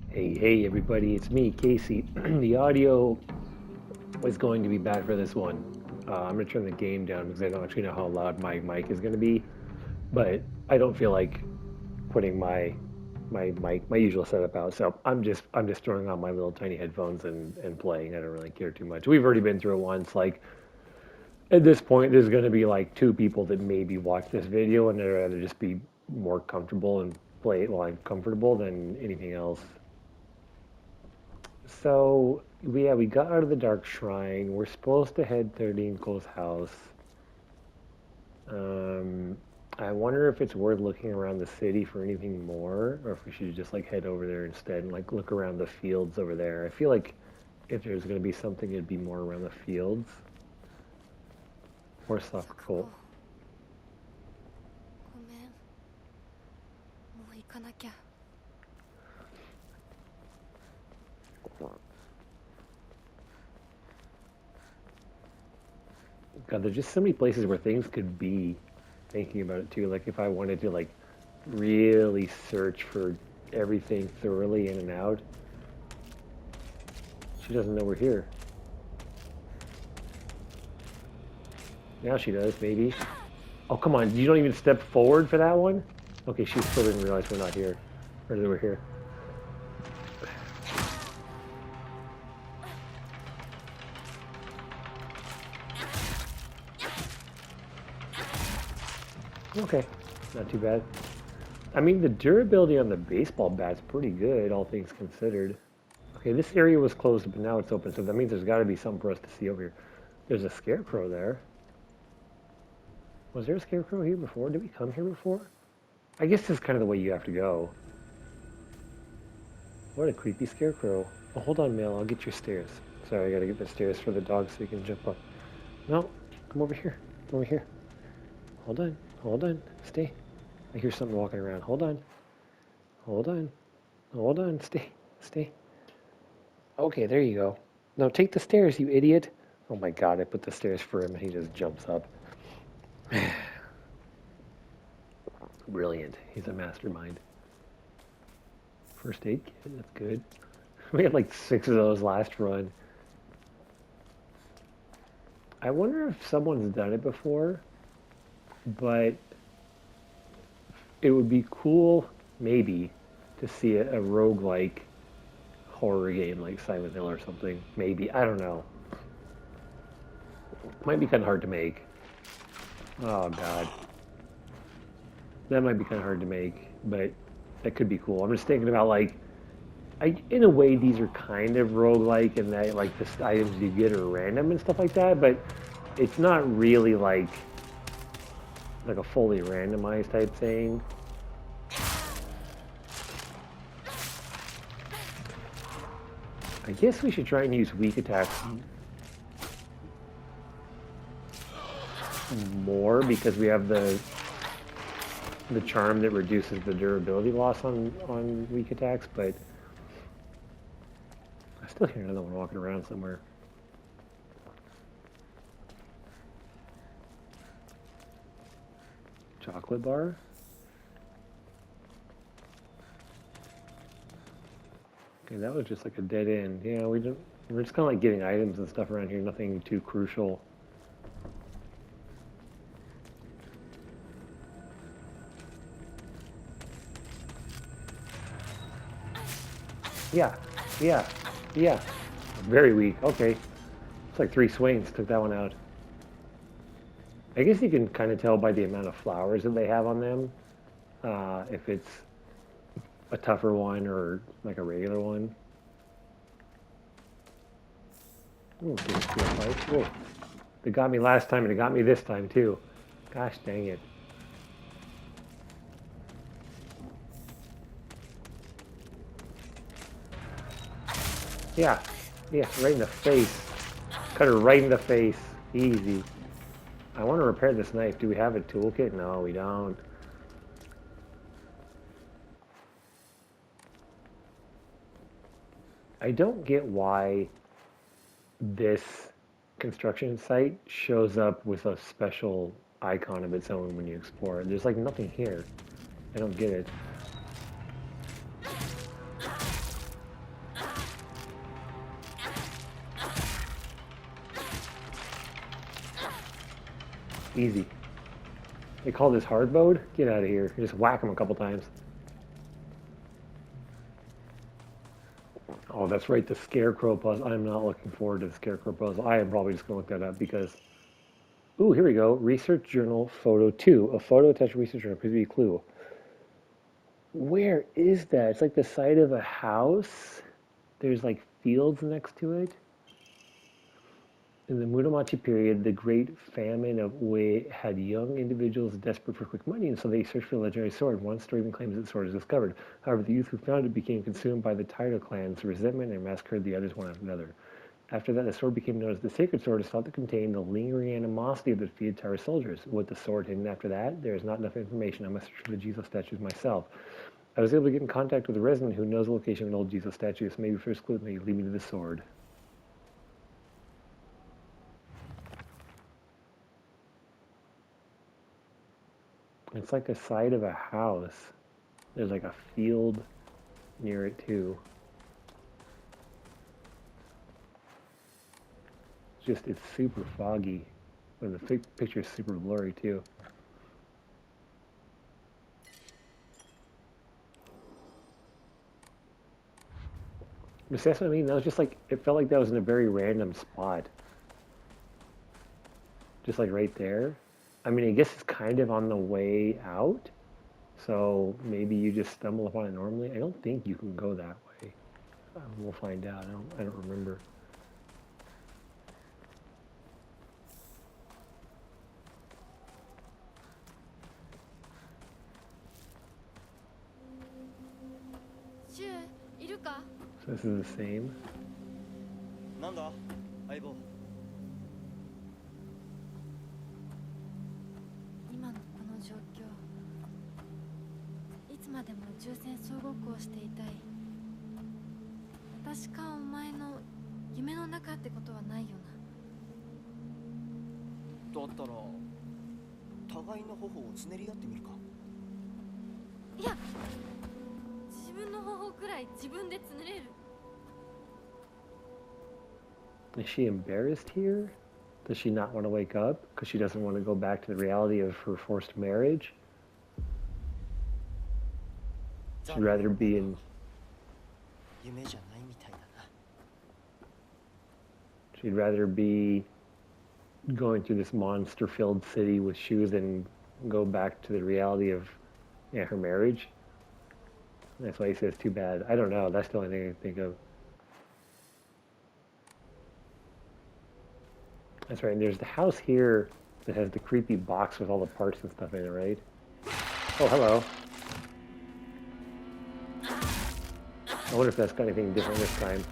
Hey everybody, it's me, Casey. The audio is going to be bad for this one. I'm going to turn the gain down because I don't actually know how loud my mic is going to be, but I don't feel like putting my usual setup out. So I'm just throwing on my little tiny headphones and playing. I don't really care too much. We've already been through it once. Like at this point, there's going to be like two people that maybe watch this video and they'd rather just be more comfortable and play it while I'm comfortable than anything else. So, yeah, we got out of the Dark Shrine. We're supposed to head to Rinko's house. Um, I wonder if it's worth looking around the city for anything more, or if we should just like head over there instead and like look around the fields over there. I feel like if there's going to be something, it'd be more around the fields or soccer court. ごめん、もう行かなきゃ。God, there's just so many places where things could be. Thinking about it too, like if I wanted to like really search for everything thoroughly in and out. She doesn't know we're here. Now she does, maybe. Oh, come on. You don't even step forward for that one? Okay, she still didn't realize we're not here. Or that we're here. Okay, not too bad. I mean, the durability on the baseball bat's pretty good, all things considered. Okay, this area was closed, but now it's open, so that means there's got to be something for us to see over here. There's a scarecrow there. Was there a scarecrow here before? Did we come here before? I guess this is kind of the way you have to go. What a creepy scarecrow. Oh, hold on, Mel. I'll get your stairs. Sorry, I gotta get the stairs for the dog so he can jump up. No, come over here. Come over here. Hold on. Hold on. Stay. I hear something walking around. Hold on. Hold on. Hold on. Stay. Stay. Okay, there you go. No, take the stairs, you idiot. Oh my god, I put the stairs for him and he just jumps up. Brilliant. He's a mastermind. First aid kit, that's good. We had like 6 of those last run. I wonder if someone's done it before, but it would be cool, maybe, to see a roguelike horror game like Silent Hill or something. Maybe. I don't know. Might be kind of hard to make. Oh, God. That might be kind of hard to make, but that could be cool. I'm just thinking about, like, in a way, these are kind of roguelike and that, like, the items you get are random and stuff like that, but it's not really, like a fully randomized type thing. I guess we should try and use weak attacks more because we have the charm that reduces the durability loss on weak attacks, but I still hear another one walking around somewhere. Chocolate bar? Okay, that was just like a dead end. Yeah, we're just kind of like getting items and stuff around here, nothing too crucial. Yeah, yeah, yeah. Very weak. Okay. It's like 3 swings. Took that one out. I guess you can kind of tell by the amount of flowers that they have on them if it's a tougher one or like a regular one. Ooh, didn't see a fight. Whoa. They got me last time and it got me this time too. Gosh dang it. Yeah, yeah, right in the face. Cut her right in the face. Easy. I want to repair this knife. Do we have a toolkit? No, we don't. I don't get why this construction site shows up with a special icon of its own when you explore it. There's like nothing here. I don't get it. Easy. They call this hard mode? Get out of here. You just whack them a couple times. Oh, that's right, the Scarecrow puzzle. I'm not looking forward to the Scarecrow puzzle. I am probably just going to look that up because... Ooh, here we go. Research Journal Photo 2. A photo attached to Research Journal. Could be a clue. Where is that? It's like the side of a house. There's like fields next to it. In the Muromachi period, the great famine of Ue had young individuals desperate for quick money, and so they searched for the legendary sword. One story even claims that the sword is discovered. However, the youth who found it became consumed by the Taira clan's resentment and massacred the others one after another. After that, the sword became known as the Sacred Sword. It's thought to contain the lingering animosity of the defeated Taira soldiers. With the sword hidden after that, there is not enough information. I must search for the Jesus statues myself. I was able to get in contact with a resident who knows the location of an old Jesus statue. This may be first clue that may lead me to the sword. It's like the side of a house. There's like a field near it too. It's super foggy. And the picture's super blurry too. But that's what I mean. That was just like, it felt like that was in a very random spot. Just like right there. I mean, I guess it's kind of on the way out. So maybe you just stumble upon it normally. I don't think you can go that way. We'll find out. I don't remember. So this is the same. なんだ相棒。今のこの状況、いつまでも宇宙船総合校をしていたい。私かお前の夢の中ってことはないよな。だったら互いの頬をつねり合ってみるか。いや、自分の頬くらい自分でつねれる。Is she embarrassed here? Does she not want to wake up because she doesn't want to go back to the reality of her forced marriage? She'd rather be in... She'd rather be going through this monster-filled city with shoes than go back to the reality of her marriage. That's why he says too bad. I don't know. That's the only thing I can think of. That's right. And there's the house here that has the creepy box with all the parts and stuff in it, right? Oh, hello. I wonder if that's got anything different this time.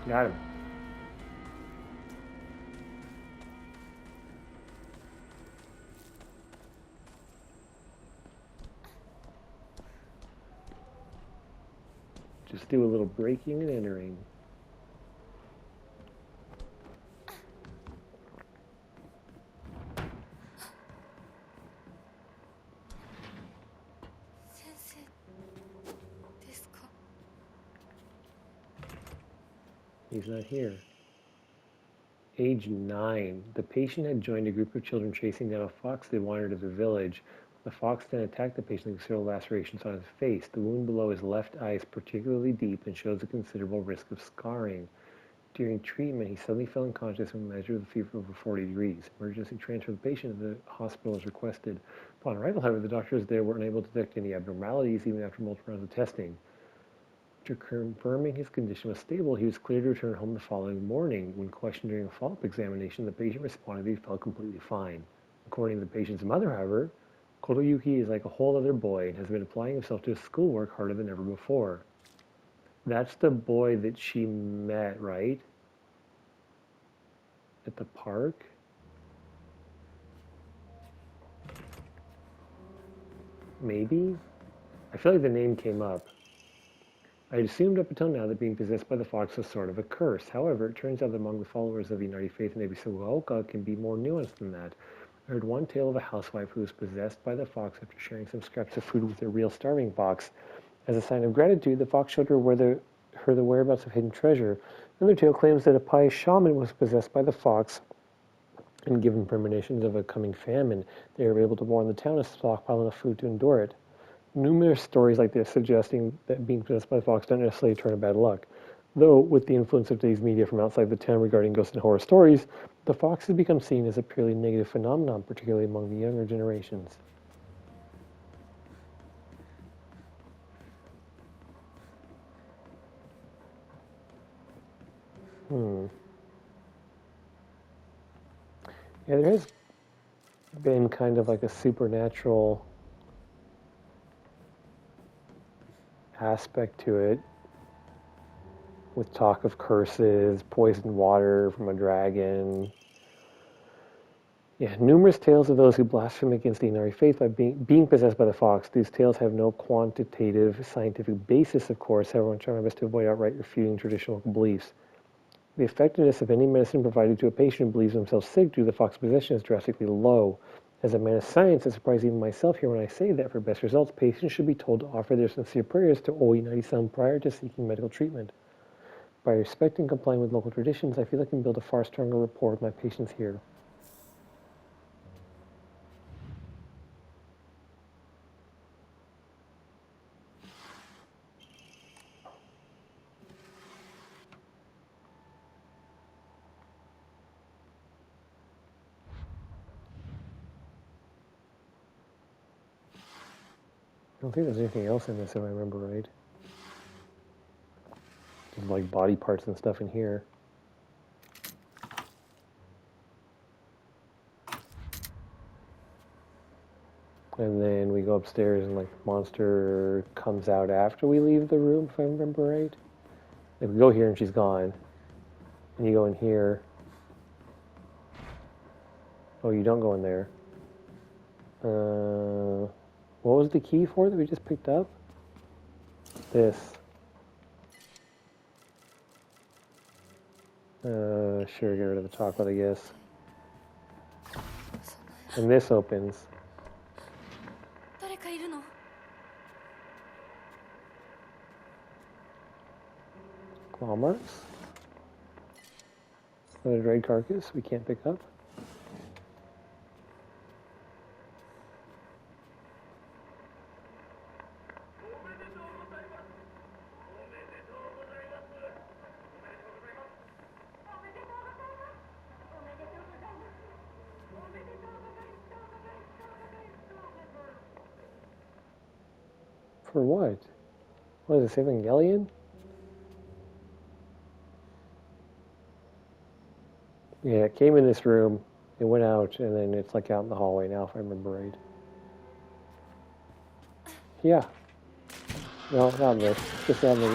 Got him. Just do a little breaking and entering. He's not here. Age 9. The patient had joined a group of children chasing down a fox they wandered to the village. The fox then attacked the patient with several lacerations on his face. The wound below his left eye is particularly deep and shows a considerable risk of scarring. During treatment, he suddenly fell unconscious and measured the fever over 40 degrees. Emergency transfer of the patient to the hospital was requested. Upon arrival, however, the doctors there were unable to detect any abnormalities even after multiple rounds of testing. After confirming his condition was stable, he was cleared to return home the following morning. When questioned during a follow-up examination, the patient responded that he felt completely fine. According to the patient's mother, however, Kotoyuki is like a whole other boy and has been applying himself to his schoolwork harder than ever before. That's the boy that she met, right? At the park? Maybe? I feel like the name came up. I had assumed up until now that being possessed by the fox was sort of a curse. However, it turns out that among the followers of the Inari faith in Ebisugaoka can be more nuanced than that. I heard one tale of a housewife who was possessed by the fox after sharing some scraps of food with a real starving fox. As a sign of gratitude, the fox showed her where her the whereabouts of hidden treasure. Another tale claims that a pious shaman was possessed by the fox and given premonitions of a coming famine. They were able to warn the town to stockpile enough food to endure it. Numerous stories like this suggesting that being possessed by the fox don't necessarily turn a bad luck. Though, with the influence of today's media from outside the town regarding ghosts and horror stories, the fox has become seen as a purely negative phenomenon, particularly among the younger generations. Yeah, there has been kind of like a supernatural aspect to it, with talk of curses, poisoned water from a dragon. Yeah, numerous tales of those who blaspheme against the Inari faith by being possessed by the fox. These tales have no quantitative scientific basis, of course. However, I'm trying my best to avoid outright refuting traditional beliefs. The effectiveness of any medicine provided to a patient who believes themselves sick due to the fox possession is drastically low. As a man of science, it surprises even myself here when I say that for best results, patients should be told to offer their sincere prayers to Oi-Nari-san prior to seeking medical treatment. By respecting and complying with local traditions, I feel I can build a far stronger rapport with my patients here. I don't think there's anything else in this, if I remember right. There's like body parts and stuff in here. And then we go upstairs and like the monster comes out after we leave the room, if I remember right. Like we go here and she's gone. And you go in here. Oh, you don't go in there. What was the key for that we just picked up? This. Sure, get rid of the chocolate, I guess. And this opens. Claw marks. Another dried carcass we can't pick up. For what? What is it, Evangelion? Yeah, it came in this room, it went out, and then it's like out in the hallway now, if I remember right. Yeah. No, not in there. Just out in the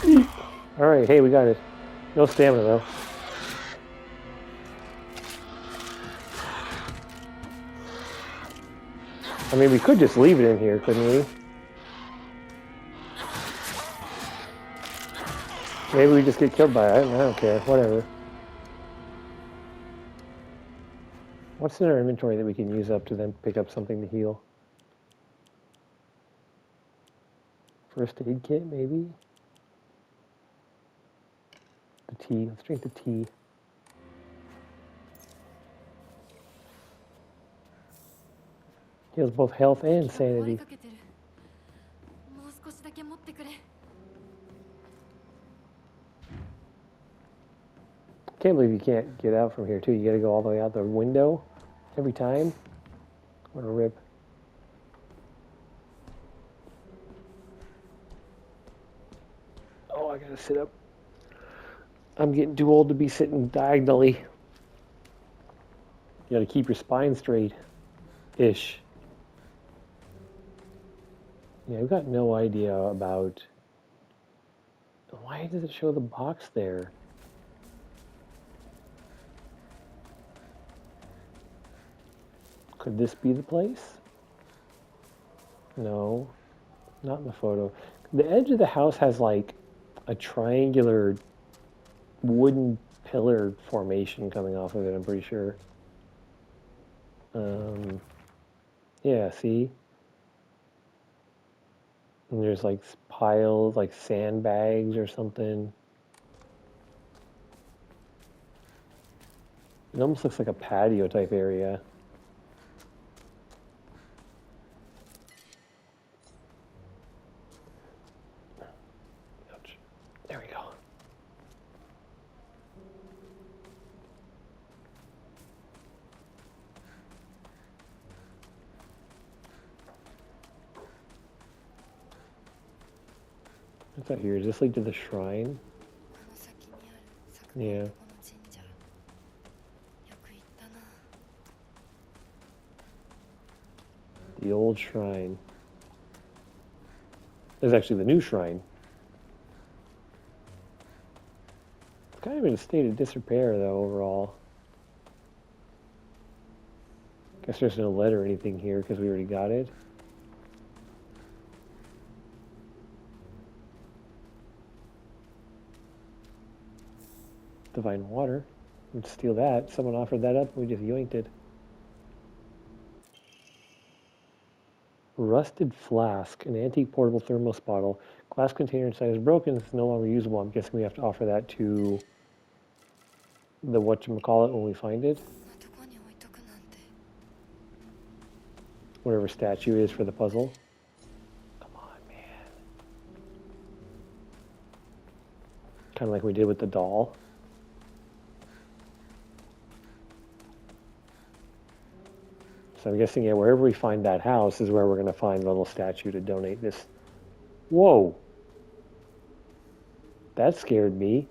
room. Alright, hey, we got it. No stamina, though. I mean, we could just leave it in here, couldn't we? Maybe we just get killed by it. I don't care. Whatever. What's in our inventory that we can use up to then pick up something to heal? First aid kit, maybe? The tea. Let's drink the tea. Heals both health and sanity. Can't believe you can't get out from here too. You gotta go all the way out the window every time. What a rip. Oh, I gotta sit up. I'm getting too old to be sitting diagonally. You gotta keep your spine straight-ish. Yeah, I've got no idea about... Why does it show the box there? Could this be the place? No, not in the photo. The edge of the house has like a triangular wooden pillar formation coming off of it, I'm pretty sure. Yeah, see? And there's like piles, like sandbags or something. It almost looks like a patio type area. Ouch. There we go. What's out here? Does this lead to the shrine? あの先にある桜 Yeah. のこの神社。よく行ったな。 The old shrine. There's actually the new shrine. It's kind of in a state of disrepair, though, overall. Guess there's no letter or anything here because we already got it. Divine water. We'd steal that. Someone offered that up and we just yoinked it. Rusted flask, an antique portable thermos bottle. Glass container inside is broken. It's no longer usable. I'm guessing we have to offer that to the whatchamacallit when we find it. こんなとこに置いとくなんて。 Whatever statue is for the puzzle. Come on, man. Kind of like we did with the doll. So I'm guessing, yeah, wherever we find that house is where we're going to find the little statue to donate this. Whoa! That scared me.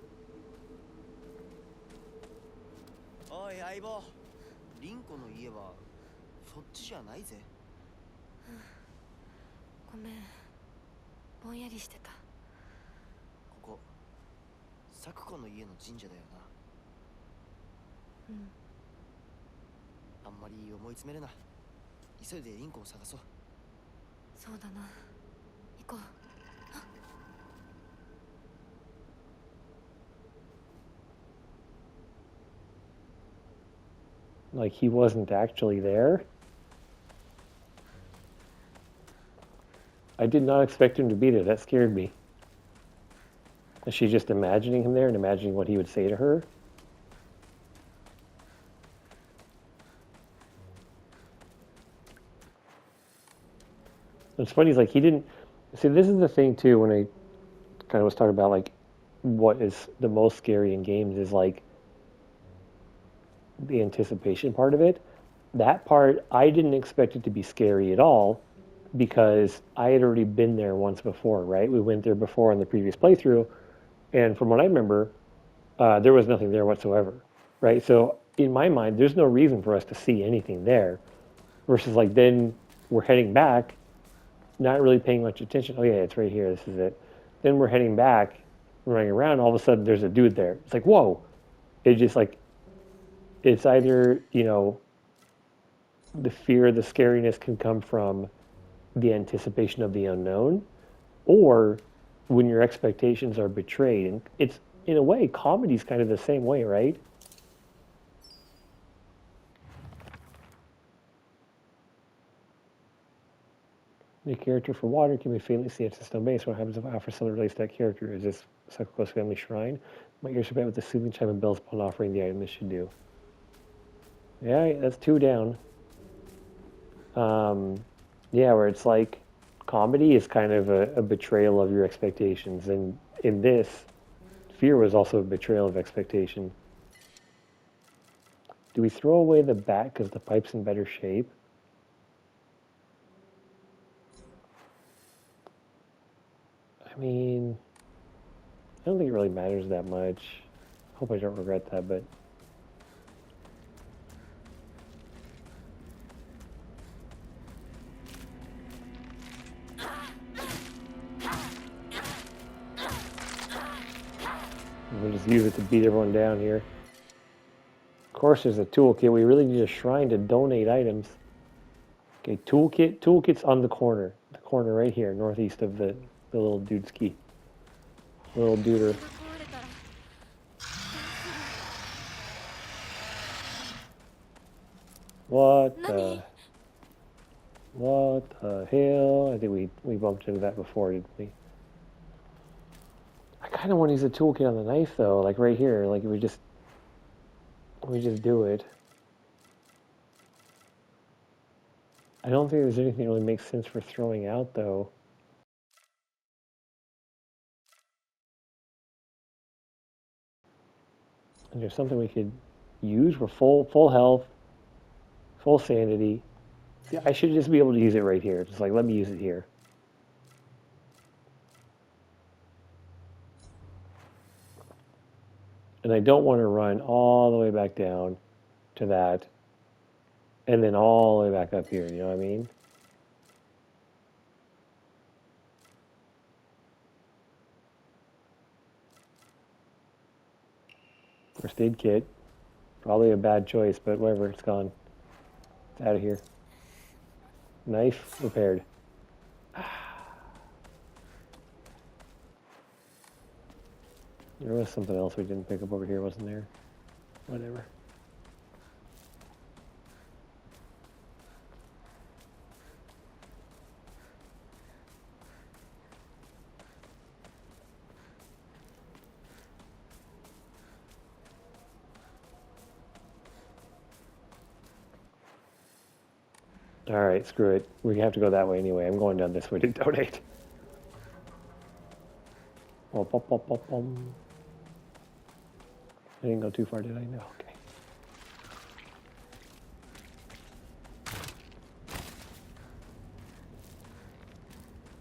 おい相棒、リンコの家はそっちじゃないぜ。ごめん。ぼんやりしてた。ここサクコの家の神社だよな。うん。 あんまり思い詰めるな。急いでリンコを探そう。そうだな。行こう。 Like he wasn't actually there. I did not expect him to be there. That scared me. Is she just imagining him there and imagining what he would say to her? It's funny, like he didn't see. This is the thing too. When I kind of was talking about like what is the most scary in games is like the anticipation part of it. That part I didn't expect it to be scary at all because I had already been there once before. Right, we went there before on the previous playthrough, and from what I remember, there was nothing there whatsoever. Right, so in my mind, there's no reason for us to see anything there. Versus like then we're heading back. Not really paying much attention. Oh yeah, it's right here. This is it. Then we're heading back, running around. All of a sudden, there's a dude there. It's like, whoa! It's just like, it's either the fear, the scariness can come from the anticipation of the unknown, or when your expectations are betrayed. And it's in a way, comedy's kind of the same way, right? The character for water can be faintly seen at stone base. What happens if I offer something relates to that character? Is this Sakuko's family shrine? My ears are bent with the soothing chime and bells upon offering the item. This should do. Yeah, that's 2 down. Yeah, where it's like comedy is kind of a betrayal of your expectations, and in this, fear was also a betrayal of expectation. Do we throw away the bat because the pipe's in better shape? I mean, I don't think it really matters that much. Hope I don't regret that, but... We'll just use it to beat everyone down here. Of course, there's a toolkit. We really need a shrine to donate items. Okay, toolkit. Toolkit's on the corner. The corner right here, northeast of the little dudeski. Little duder. What the... What the hell? I think we bumped into that before, didn't we? I kind of want to use a toolkit on the knife though, like right here. Like we just do it. I don't think there's anything that really makes sense for throwing out though. And there's something we could use. We're full health, full sanity. See, I should just be able to use it right here. Just like let me use it here. And I don't want to run all the way back down to that and then all the way back up here, you know what I mean? First aid kit. Probably a bad choice, but whatever, it's gone. It's out of here. Knife repaired. There was something else we didn't pick up over here, wasn't there? Whatever. Alright, screw it. We have to go that way anyway. I'm going down this way to donate. I didn't go too far, did I? No, okay.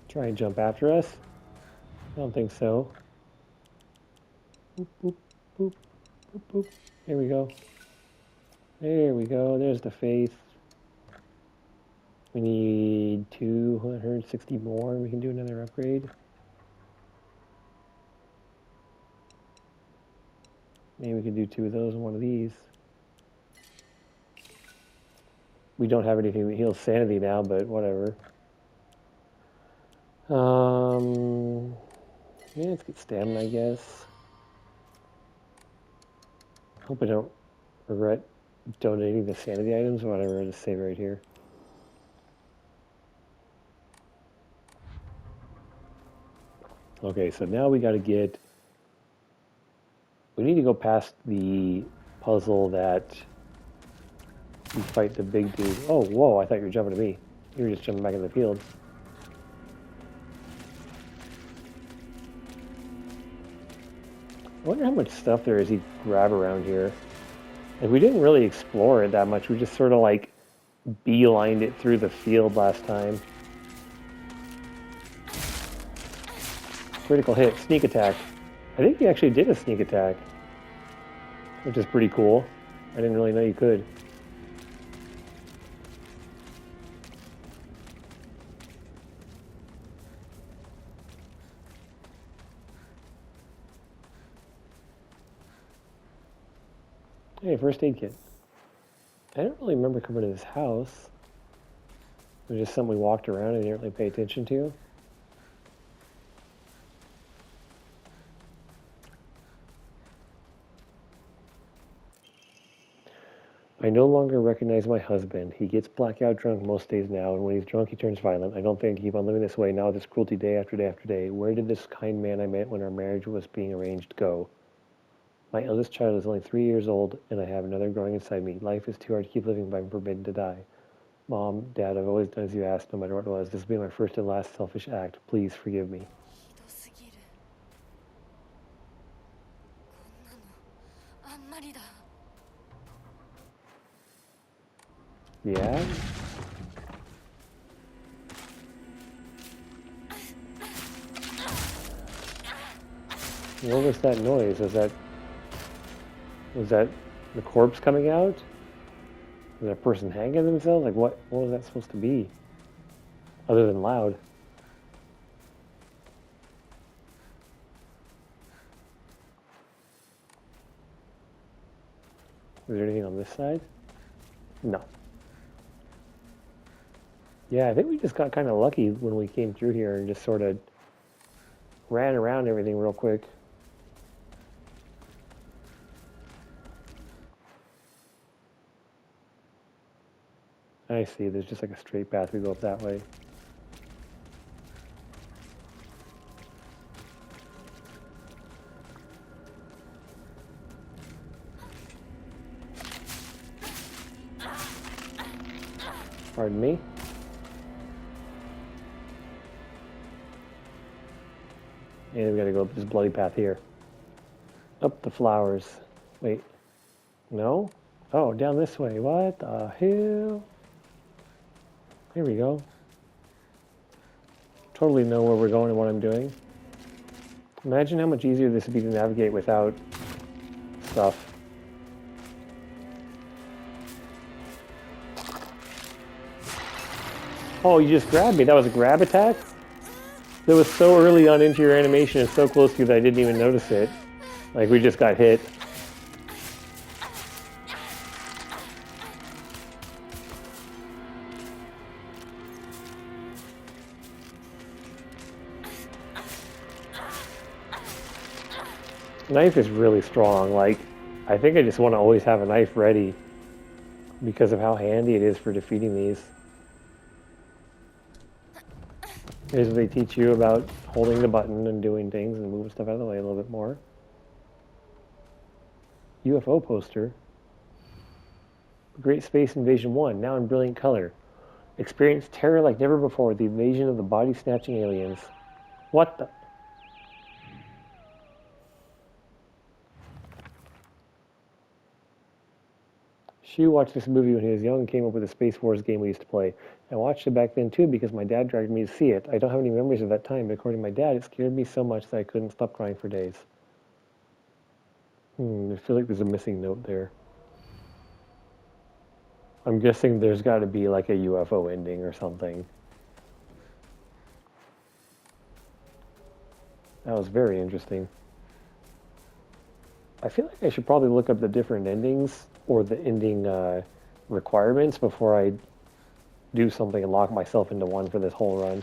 Try and jump after us? I don't think so. Boop, boop, boop, boop, boop. Here we go. There we go. There's the face. We need 260 more. We can do another upgrade. Maybe we can do 2 of those and 1 of these. We don't have anything that heals sanity now, but whatever. Yeah, let's get stamina, I guess. Hope I don't regret donating the sanity items, whatever. I'll just save right here. Okay, so now we got to get... We need to go past the puzzle that you fight the big dude. Oh, whoa, I thought you were jumping to me. You were just jumping back in the field. I wonder how much stuff there is to grab around here. Like, we didn't really explore it that much. We just sort of like beelined it through the field last time. Critical hit, sneak attack. I think he actually did a sneak attack, which is pretty cool. I didn't really know you could. Hey, first aid kit. I don't really remember coming to this house. It was just something we walked around and didn't really pay attention to. I no longer recognize my husband. He gets blackout drunk most days now, and when he's drunk, he turns violent. I don't think I can keep on living this way now, this cruelty day after day after day. Where did this kind man I met when our marriage was being arranged go? My eldest child is only 3 years old, and I have another growing inside me. Life is too hard to keep living by. I'm forbidden to die. Mom, Dad, I've always done as you asked, no matter what it was. This will be my first and last selfish act. Please forgive me. Yeah? What was that noise? Was that the corpse coming out? Was that a person hanging themselves? Like what was that supposed to be? Other than loud. Is there anything on this side? No. Yeah, I think we just got kind of lucky when we came through here and just sort of ran around everything real quick. I see, there's just like a straight path we go up that way. Pardon me? And we gotta go up this bloody path here. Up the flowers. Wait. No? Oh, down this way. What the hell? Here we go. Totally know where we're going and what I'm doing. Imagine how much easier this would be to navigate without stuff. Oh, you just grabbed me. That was a grab attack? That was so early on into your animation and so close to you that I didn't even notice it. Like, we just got hit. Knife is really strong. Like, I think I just want to always have a knife ready because of how handy it is for defeating these. Here's what they teach you about holding the button and doing things and moving stuff out of the way a little bit more. UFO poster. Great Space Invasion 1, now in brilliant color. Experience terror like never before with the invasion of the body-snatching aliens. What the... Shu watched this movie when he was young and came up with a Space Wars game we used to play. I watched it back then too because my dad dragged me to see it. I don't have any memories of that time, but according to my dad, it scared me so much that I couldn't stop crying for days. I feel like there's a missing note there. I'm guessing there's got to be like a UFO ending or something. That was very interesting. I feel like I should probably look up the different endings or the ending requirements before I do something and lock myself into one for this whole run.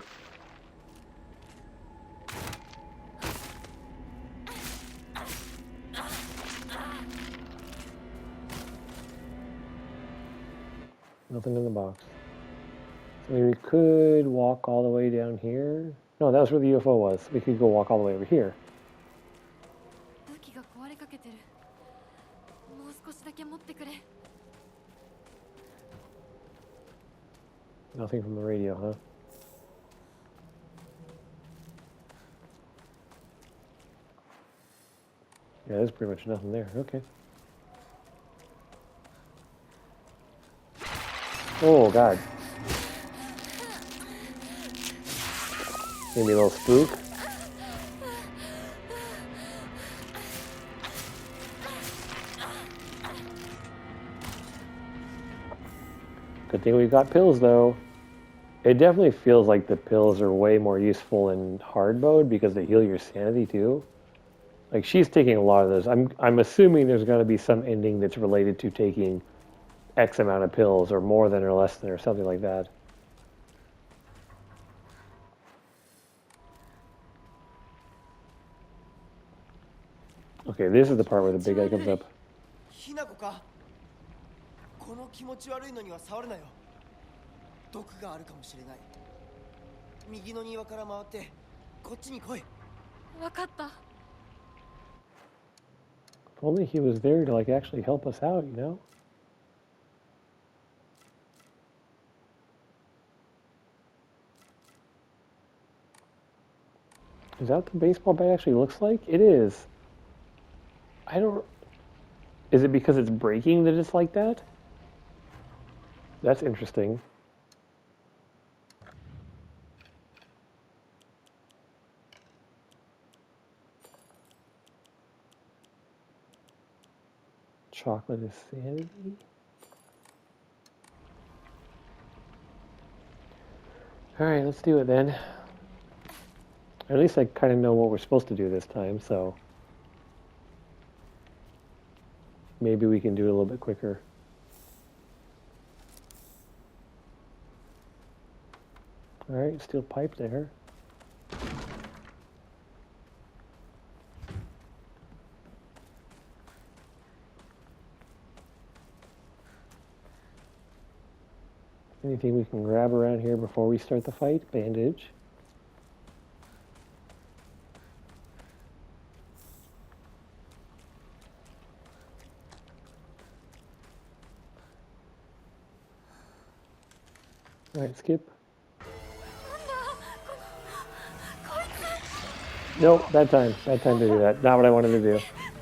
Nothing in the box. So maybe we could walk all the way down here. No, that was where the UFO was. We could go walk all the way over here. Nothing from the radio, huh? Yeah, there's pretty much nothing there. Okay. Oh, God. Maybe a little spook. Good thing we've got pills, though. It definitely feels like the pills are way more useful in hard mode because they heal your sanity, too. Like, she's taking a lot of those. I'm assuming there's going to be some ending that's related to taking X amount of pills, or more than or less than, or something like that. Okay, this is the part where the big guy comes up. ひなこか。この気持ち悪いのには触るなよ。毒があるかもしれない。右の庭から回ってこっちに来い。わかった。 If only he was there to like actually help us out, you know? Is that what the baseball bat actually looks like? It is. I don't... Is it because it's breaking that it's like that? That's interesting. Chocolate is sanity? Alright, let's do it then. At least I kind of know what we're supposed to do this time, so... Maybe we can do it a little bit quicker. Alright, steel pipe there. Anything we can grab around here before we start the fight? Bandage. Alright, skip. Nope, bad time. Bad time to do that. Not what I wanted to do.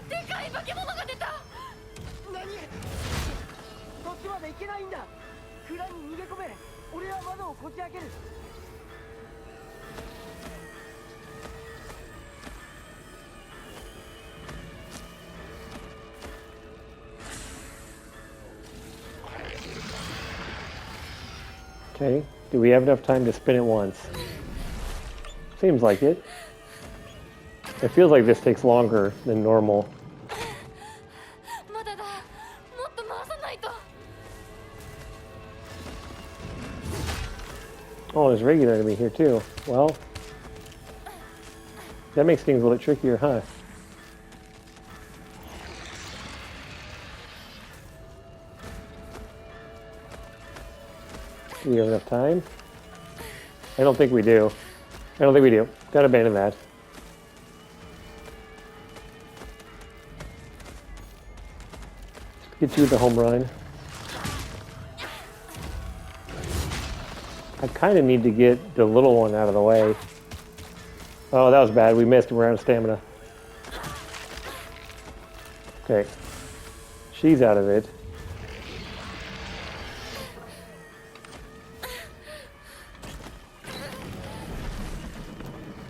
でかい化け物が出た。何？そっちまで行けないんだ。蔵に逃げ込め。俺は窓をこじ開ける。Okay, do we have enough time to spin it once? Seems like it. It feels like this takes longer than normal. まだだ。もっと回さないと。 Oh, there's regular enemy here too. Well, that makes things a little trickier, huh? Do we have enough time? I don't think we do. I don't think we do. Gotta abandon that. Get you the home run. I kind of need to get the little one out of the way. Oh, that was bad. We missed. We're out of stamina. Okay. She's out of it.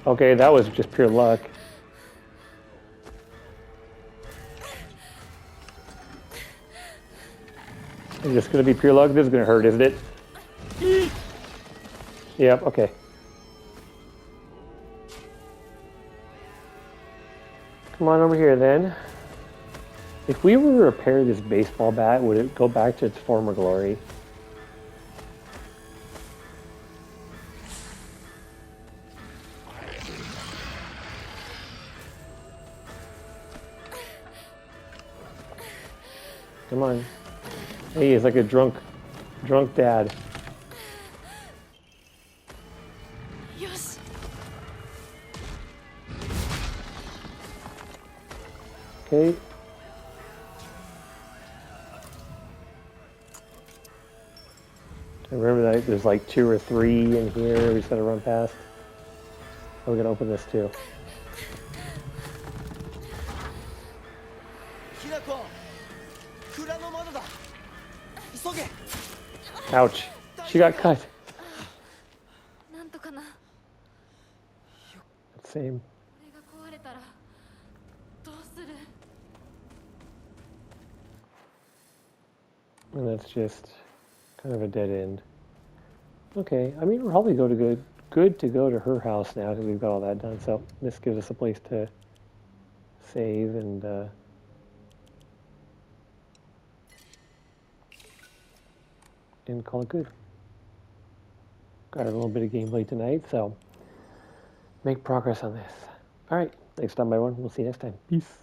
Okay, that was just pure luck. Is this going to be pure luck? This is going to hurt, isn't it? Yep, okay. Come on over here then. If we were to repair this baseball bat, would it go back to its former glory? Come on. Hey, he's like a drunk dad. よし。 Okay. I remember that there's like 2 or 3 in here we just gotta run past. Oh, we're gonna open this too. ひなこ、蔵の窓だ。急げ。 Ouch. She got cut. なんとかな。 Same. これが壊れたらどうする？ And that's just kind of a dead end. Okay, I mean, we're probably good to go to her house now because we've got all that done. So this gives us a place to save and call it good. Got a little bit of gameplay tonight, so make progress on this. All right, thanks for stopping by, everyone. We'll see you next time. Peace.